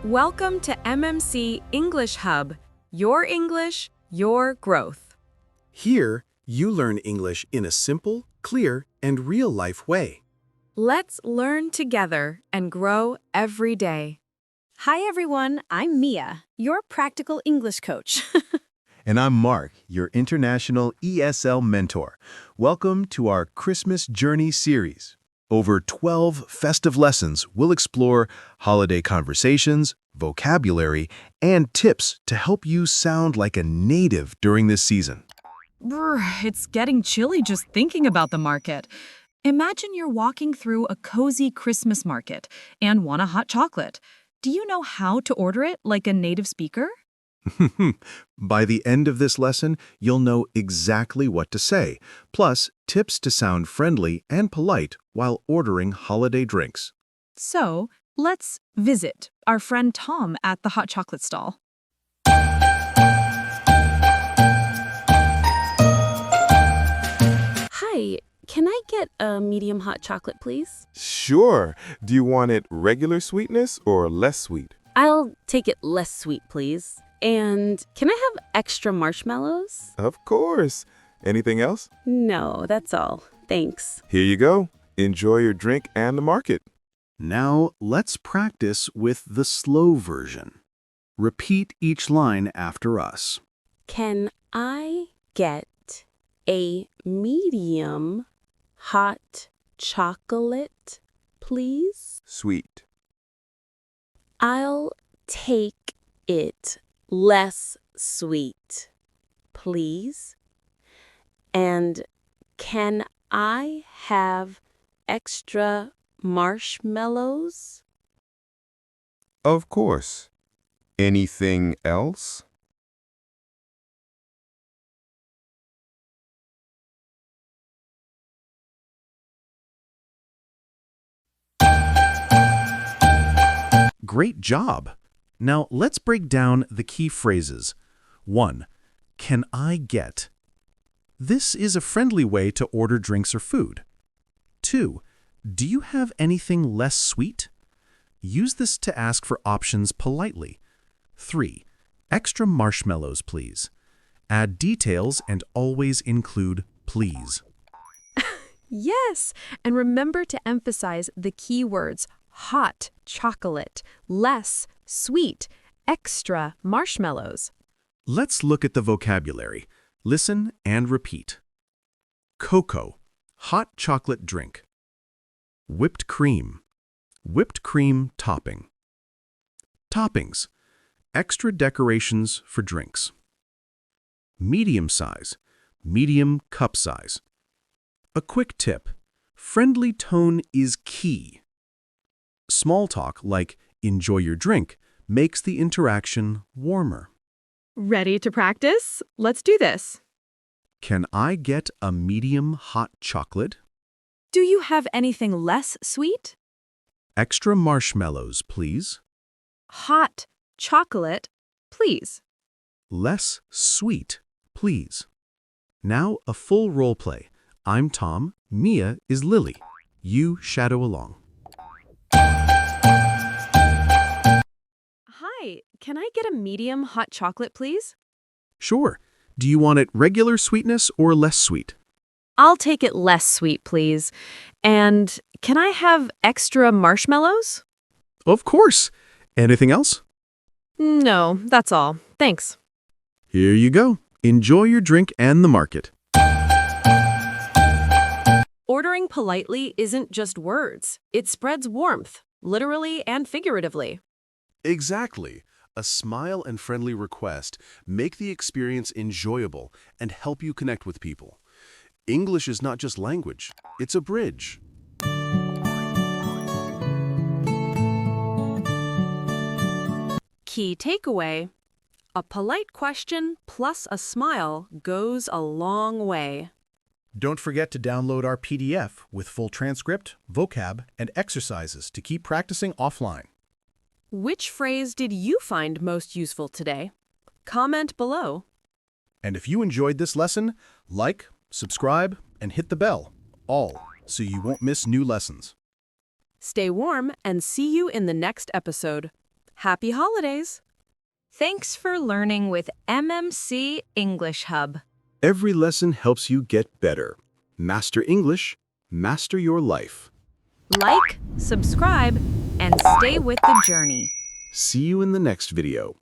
Welcome to MMC English Hub, your English, your growth. Here, you learn English in a simple, clear, and real-life way. Let's learn together and grow every day. Hi everyone, I'm Mia, your practical English coach. And I'm Mark, your international ESL mentor. Welcome to our Christmas Journey series. Over 12 festive lessons will explore holiday conversations, vocabulary, and tips to help you sound like a native during this season. Brr, it's getting chilly just thinking about the market. Imagine you're walking through a cozy Christmas market and want a hot chocolate. Do you know how to order it like a native speaker? By the end of this lesson, you'll know exactly what to say, plus tips to sound friendly and polite while ordering holiday drinks. So, let's visit our friend Tom at the hot chocolate stall. Hi, can I get a medium hot chocolate, please? Sure. Do you want it regular sweetness or less sweet? I'll take it less sweet, please. And can I have extra marshmallows? Of course. Anything else? No, that's all. Thanks. Here you go. Enjoy your drink and the market. Now, let's practice with the slow version. Repeat each line after us. Can I get a medium hot chocolate, please? Sweet. I'll take it less sweet, please. And can I have extra marshmallows? Of course. Anything else? Great job! Now, let's break down the key phrases. 1. Can I get? This is a friendly way to order drinks or food. 2. Do you have anything less sweet? Use this to ask for options politely. 3. Extra marshmallows, please. Add details and always include please. Yes, and remember to emphasize the key words hot chocolate, less sweet, extra marshmallows. Let's look at the vocabulary. Listen and repeat. Cocoa, hot chocolate drink. Whipped cream topping. Toppings, extra decorations for drinks. Medium size, medium cup size. A quick tip, friendly tone is key. Small talk like enjoy your drink makes the interaction warmer. Ready to practice? Let's do this. Can I get a medium hot chocolate? Do you have anything less sweet? Extra marshmallows, please. Hot chocolate, please. Less sweet, please. Now a full role play. I'm Tom, Mia is Lily. You shadow along. Hi, can I get a medium hot chocolate, please? Sure. Do you want it regular sweetness or less sweet? I'll take it less sweet, please. And can I have extra marshmallows? Of course. Anything else? No, that's all. Thanks. Here you go. Enjoy your drink and the market. Ordering politely isn't just words. It spreads warmth, literally and figuratively. Exactly. A smile and friendly request make the experience enjoyable and help you connect with people. English is not just language, it's a bridge. Key takeaway: a polite question plus a smile goes a long way. Don't forget to download our PDF with full transcript, vocab, and exercises to keep practicing offline. Which phrase did you find most useful today? Comment below. And if you enjoyed this lesson, like, subscribe, and hit the bell, all, so you won't miss new lessons. Stay warm and see you in the next episode. Happy holidays! Thanks for learning with MMC English Hub. Every lesson helps you get better. Master English, master your life. Like, subscribe, and stay with the journey. See you in the next video.